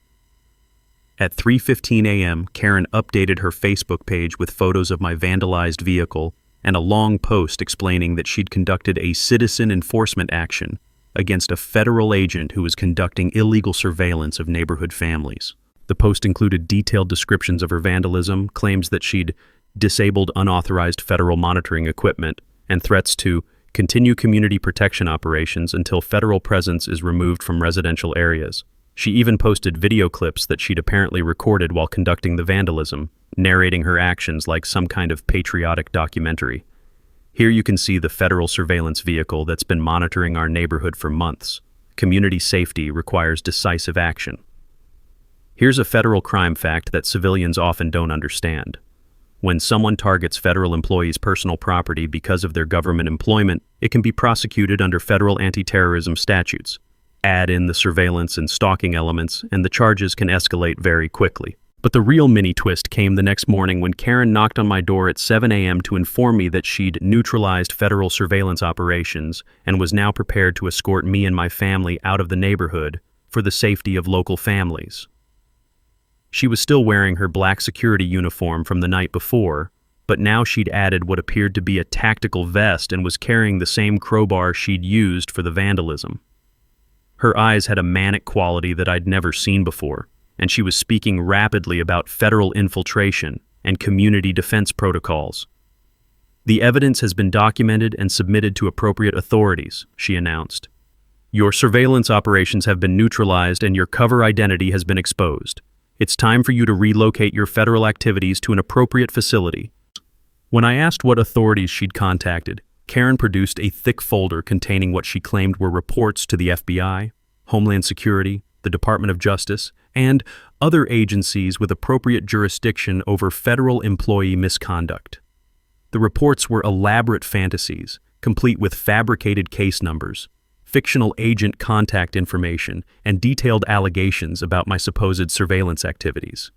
A: At 3:15 a.m., Karen updated her Facebook page with photos of my vandalized vehicle and a long post explaining that she'd conducted a citizen enforcement action against a federal agent who was conducting illegal surveillance of neighborhood families. The post included detailed descriptions of her vandalism, claims that she'd disabled unauthorized federal monitoring equipment, and threats to continue community protection operations until federal presence is removed from residential areas. She even posted video clips that she'd apparently recorded while conducting the vandalism, narrating her actions like some kind of patriotic documentary. Here you can see the federal surveillance vehicle that's been monitoring our neighborhood for months. Community safety requires decisive action. Here's a federal crime fact that civilians often don't understand. When someone targets federal employees' personal property because of their government employment, it can be prosecuted under federal anti-terrorism statutes. Add in the surveillance and stalking elements, and the charges can escalate very quickly. But the real mini-twist came the next morning when Karen knocked on my door at 7 a.m. to inform me that she'd neutralized federal surveillance operations and was now prepared to escort me and my family out of the neighborhood for the safety of local families. She was still wearing her black security uniform from the night before, but now she'd added what appeared to be a tactical vest and was carrying the same crowbar she'd used for the vandalism. Her eyes had a manic quality that I'd never seen before, and she was speaking rapidly about federal infiltration and community defense protocols. "The evidence has been documented and submitted to appropriate authorities," she announced. "Your surveillance operations have been neutralized and your cover identity has been exposed. It's time for you to relocate your federal activities to an appropriate facility." When I asked what authorities she'd contacted, Karen produced a thick folder containing what she claimed were reports to the FBI, Homeland Security, the Department of Justice, and other agencies with appropriate jurisdiction over federal employee misconduct. The reports were elaborate fantasies, complete with fabricated case numbers, fictional agent contact information, and detailed allegations about my supposed surveillance activities.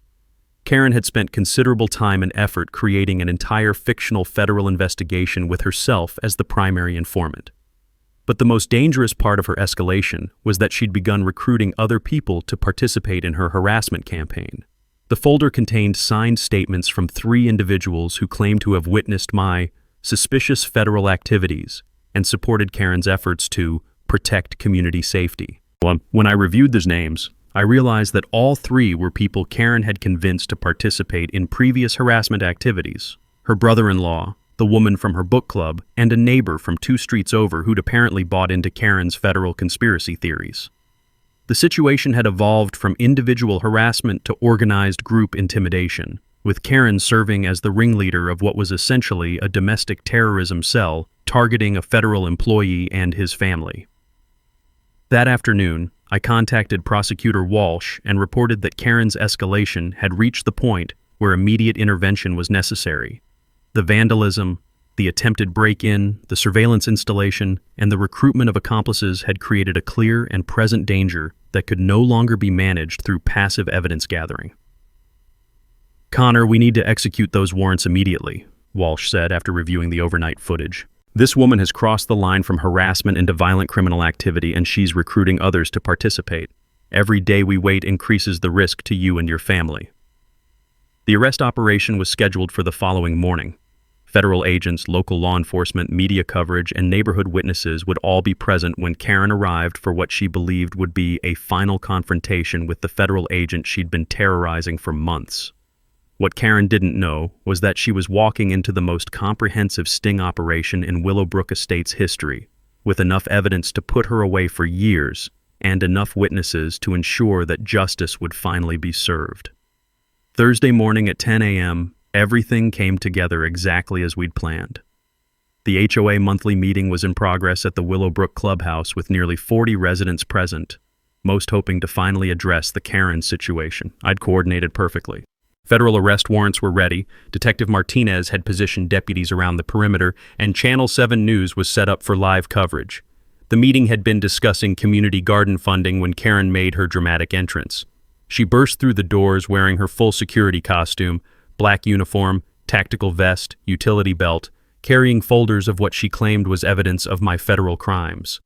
A: Karen had spent considerable time and effort creating an entire fictional federal investigation with herself as the primary informant. But the most dangerous part of her escalation was that she'd begun recruiting other people to participate in her harassment campaign. The folder contained signed statements from 3 individuals who claimed to have witnessed my suspicious federal activities and supported Karen's efforts to protect community safety. When I reviewed those names, I realized that all 3 were people Karen had convinced to participate in previous harassment activities. Her brother-in-law, the woman from her book club, and a neighbor from 2 streets over who'd apparently bought into Karen's federal conspiracy theories. The situation had evolved from individual harassment to organized group intimidation, with Karen serving as the ringleader of what was essentially a domestic terrorism cell targeting a federal employee and his family. That afternoon, I contacted Prosecutor Walsh and reported that Karen's escalation had reached the point where immediate intervention was necessary. The vandalism, the attempted break-in, the surveillance installation, and the recruitment of accomplices had created a clear and present danger that could no longer be managed through passive evidence gathering. "Connor, we need to execute those warrants immediately," Walsh said after reviewing the overnight footage. "This woman has crossed the line from harassment into violent criminal activity, and she's recruiting others to participate. Every day we wait increases the risk to you and your family." The arrest operation was scheduled for the following morning. Federal agents, local law enforcement, media coverage, and neighborhood witnesses would all be present when Karen arrived for what she believed would be a final confrontation with the federal agent she'd been terrorizing for months. What Karen didn't know was that she was walking into the most comprehensive sting operation in Willowbrook Estates history, with enough evidence to put her away for years and enough witnesses to ensure that justice would finally be served. Thursday morning at 10 a.m., everything came together exactly as we'd planned. The HOA monthly meeting was in progress at the Willowbrook Clubhouse with nearly 40 residents present, most hoping to finally address the Karen situation. I'd coordinated perfectly. Federal arrest warrants were ready, Detective Martinez had positioned deputies around the perimeter, and Channel 7 News was set up for live coverage. The meeting had been discussing community garden funding when Karen made her dramatic entrance. She burst through the doors wearing her full security costume, black uniform, tactical vest, utility belt, carrying folders of what she claimed was evidence of my federal crimes.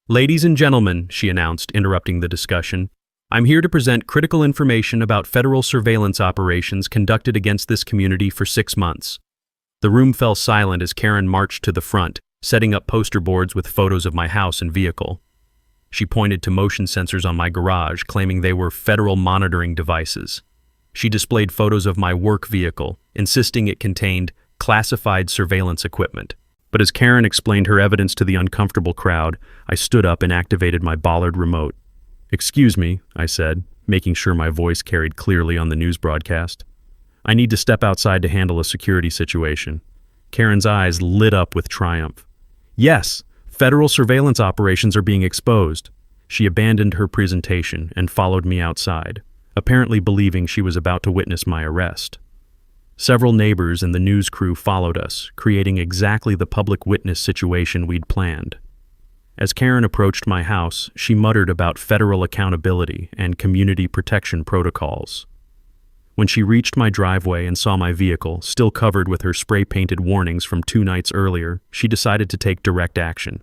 A: "Ladies and gentlemen," she announced, interrupting the discussion, "I'm here to present critical information about federal surveillance operations conducted against this community for 6 months." The room fell silent as Karen marched to the front, setting up poster boards with photos of my house and vehicle. She pointed to motion sensors on my garage, claiming they were federal monitoring devices. She displayed photos of my work vehicle, insisting it contained classified surveillance equipment. But as Karen explained her evidence to the uncomfortable crowd, I stood up and activated my Bollard remote. "Excuse me," I said, making sure my voice carried clearly on the news broadcast. "I need to step outside to handle a security situation." Karen's eyes lit up with triumph. "Yes, federal surveillance operations are being exposed." She abandoned her presentation and followed me outside, apparently believing she was about to witness my arrest. Several neighbors and the news crew followed us, creating exactly the public witness situation we'd planned. As Karen approached my house, she muttered about federal accountability and community protection protocols. When she reached my driveway and saw my vehicle, still covered with her spray-painted warnings from 2 nights earlier, she decided to take direct action.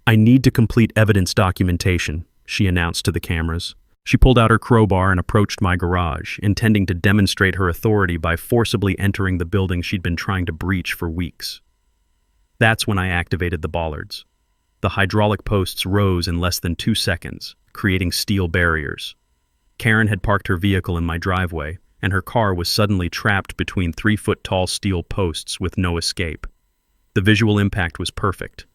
A: "I need to complete evidence documentation," she announced to the cameras. She pulled out her crowbar and approached my garage, intending to demonstrate her authority by forcibly entering the building she'd been trying to breach for weeks. That's when I activated the bollards. The hydraulic posts rose in less than 2 seconds, creating steel barriers. Karen had parked her vehicle in my driveway, and her car was suddenly trapped between 3-foot-tall steel posts with no escape. The visual impact was perfect.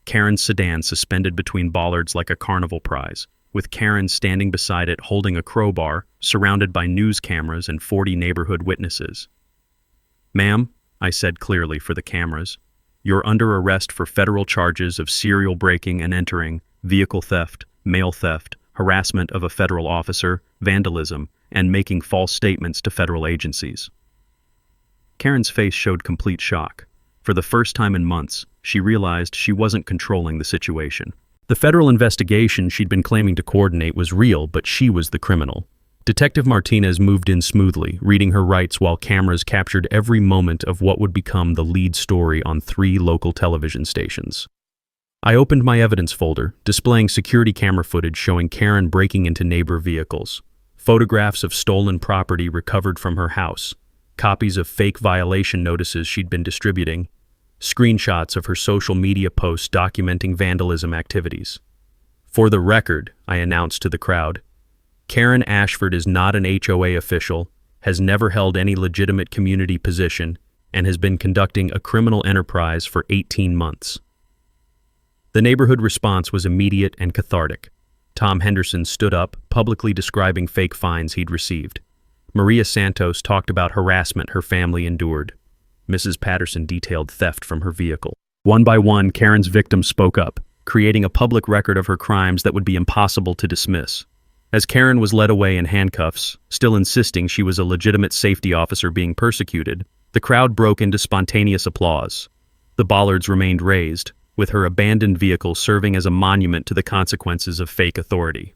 A: Karen's sedan suspended between bollards like a carnival prize, with Karen standing beside it holding a crowbar, surrounded by news cameras and 40 neighborhood witnesses. "Ma'am," I said clearly for the cameras, "you're under arrest for federal charges of serial breaking and entering, vehicle theft, mail theft, harassment of a federal officer, vandalism, and making false statements to federal agencies." Karen's face showed complete shock. For the first time in months, she realized she wasn't controlling the situation. The federal investigation she'd been claiming to coordinate was real, but she was the criminal. Detective Martinez moved in smoothly, reading her rights while cameras captured every moment of what would become the lead story on 3 local television stations. I opened my evidence folder, displaying security camera footage showing Karen breaking into neighbor vehicles, photographs of stolen property recovered from her house, copies of fake violation notices she'd been distributing, screenshots of her social media posts documenting vandalism activities. "For the record," I announced to the crowd, "Karen Ashford is not an HOA official, has never held any legitimate community position, and has been conducting a criminal enterprise for 18 months. The neighborhood response was immediate and cathartic. Tom Henderson stood up, publicly describing fake fines he'd received. Maria Santos talked about harassment her family endured. Mrs. Patterson detailed theft from her vehicle. One by one, Karen's victims spoke up, creating a public record of her crimes that would be impossible to dismiss. As Karen was led away in handcuffs, still insisting she was a legitimate safety officer being persecuted, the crowd broke into spontaneous applause. The bollards remained raised, with her abandoned vehicle serving as a monument to the consequences of fake authority.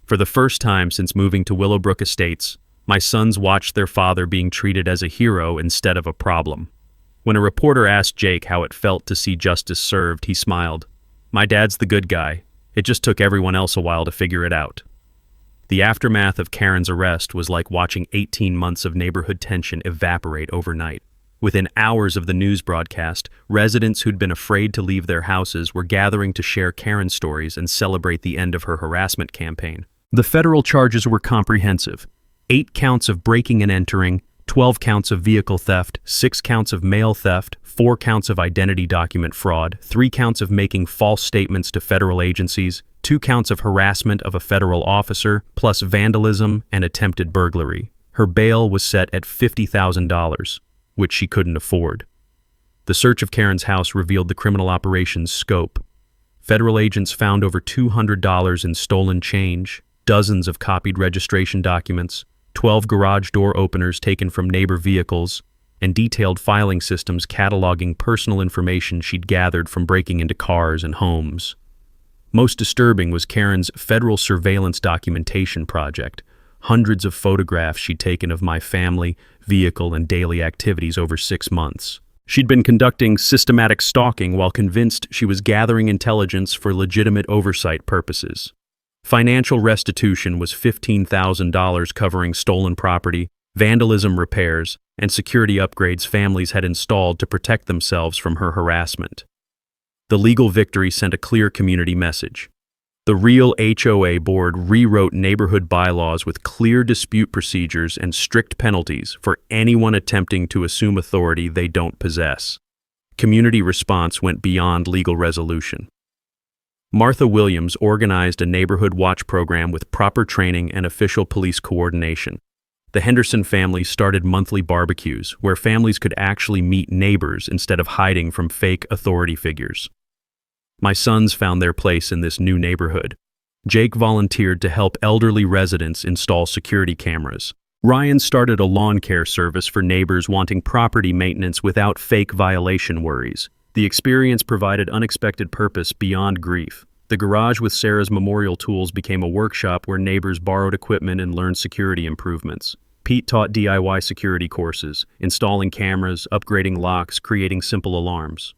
A: For the first time since moving to Willowbrook Estates, my sons watched their father being treated as a hero instead of a problem. When a reporter asked Jake how it felt to see justice served, he smiled. "My dad's the good guy. It just took everyone else a while to figure it out." The aftermath of Karen's arrest was like watching 18 months of neighborhood tension evaporate overnight. Within hours of the news broadcast, residents who'd been afraid to leave their houses were gathering to share Karen's stories and celebrate the end of her harassment campaign. The federal charges were comprehensive: 8 counts of breaking and entering, 12 counts of vehicle theft, 6 counts of mail theft, 4 counts of identity document fraud, 3 counts of making false statements to federal agencies, 2 counts of harassment of a federal officer, plus vandalism and attempted burglary. Her bail was set at $50,000, which she couldn't afford. The search of Karen's house revealed the criminal operation's scope. Federal agents found over $200 in stolen change, dozens of copied registration documents, 12 garage door openers taken from neighbor vehicles, and detailed filing systems cataloging personal information she'd gathered from breaking into cars and homes. Most disturbing was Karen's federal surveillance documentation project, hundreds of photographs she'd taken of my family, vehicle, and daily activities over 6 months. She'd been conducting systematic stalking while convinced she was gathering intelligence for legitimate oversight purposes. Financial restitution was $15,000 covering stolen property, vandalism repairs, and security upgrades families had installed to protect themselves from her harassment. The legal victory sent a clear community message. The real HOA board rewrote neighborhood bylaws with clear dispute procedures and strict penalties for anyone attempting to assume authority they don't possess. Community response went beyond legal resolution. Martha Williams organized a neighborhood watch program with proper training and official police coordination. The Henderson family started monthly barbecues where families could actually meet neighbors instead of hiding from fake authority figures. My sons found their place in this new neighborhood. Jake volunteered to help elderly residents install security cameras. Ryan started a lawn care service for neighbors wanting property maintenance without fake violation worries. The experience provided unexpected purpose beyond grief. The garage with Sarah's memorial tools became a workshop where neighbors borrowed equipment and learned security improvements. Pete taught DIY security courses, installing cameras, upgrading locks, creating simple alarms.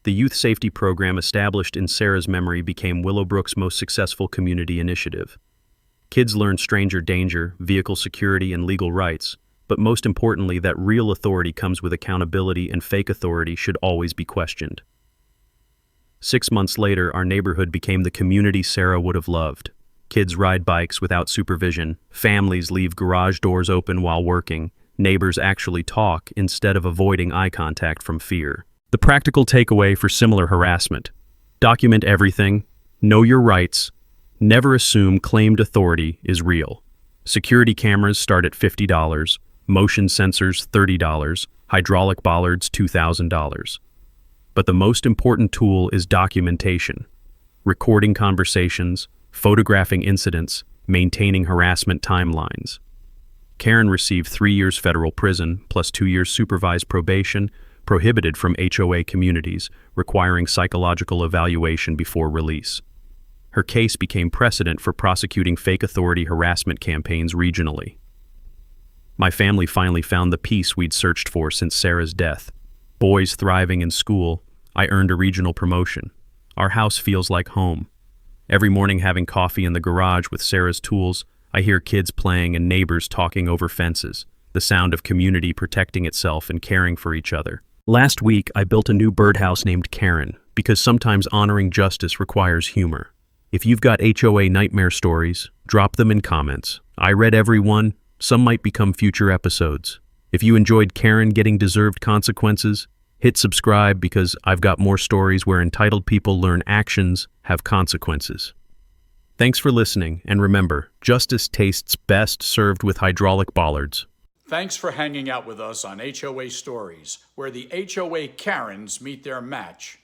A: The youth safety program established in Sarah's memory became Willowbrook's most successful community initiative. Kids learned stranger danger, vehicle security, and legal rights, but most importantly that real authority comes with accountability and fake authority should always be questioned. 6 months later, our neighborhood became the community Sarah would have loved. Kids ride bikes without supervision, families leave garage doors open while working, neighbors actually talk instead of avoiding eye contact from fear. The practical takeaway for similar harassment: document everything, know your rights, never assume claimed authority is real. Security cameras start at $50, motion sensors $30, hydraulic bollards $2,000. But the most important tool is documentation. Recording conversations, photographing incidents, maintaining harassment timelines. Karen received 3 years federal prison plus 2 years supervised probation, prohibited from HOA communities, requiring psychological evaluation before release. Her case became precedent for prosecuting fake authority harassment campaigns regionally. My family finally found the peace we'd searched for since Sarah's death. Boys thriving in school, I earned a regional promotion. Our house feels like home. Every morning having coffee in the garage with Sarah's tools, I hear kids playing and neighbors talking over fences, the sound of community protecting itself and caring for each other. Last week, I built a new birdhouse named Karen, because sometimes honoring justice requires humor. If you've got HOA nightmare stories, drop them in comments. I read every one. Some might become future episodes. If you enjoyed Karen getting deserved consequences, hit subscribe because I've got more stories where entitled people learn actions have consequences. Thanks for listening, and remember, justice tastes best served with hydraulic bollards.
B: Thanks for hanging out with us on HOA Stories, where the HOA Karens meet their match.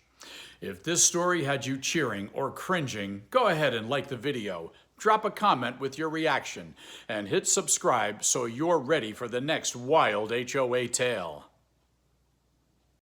B: If this story had you cheering or cringing, go ahead and like the video, drop a comment with your reaction, and hit subscribe so you're ready for the next wild HOA tale.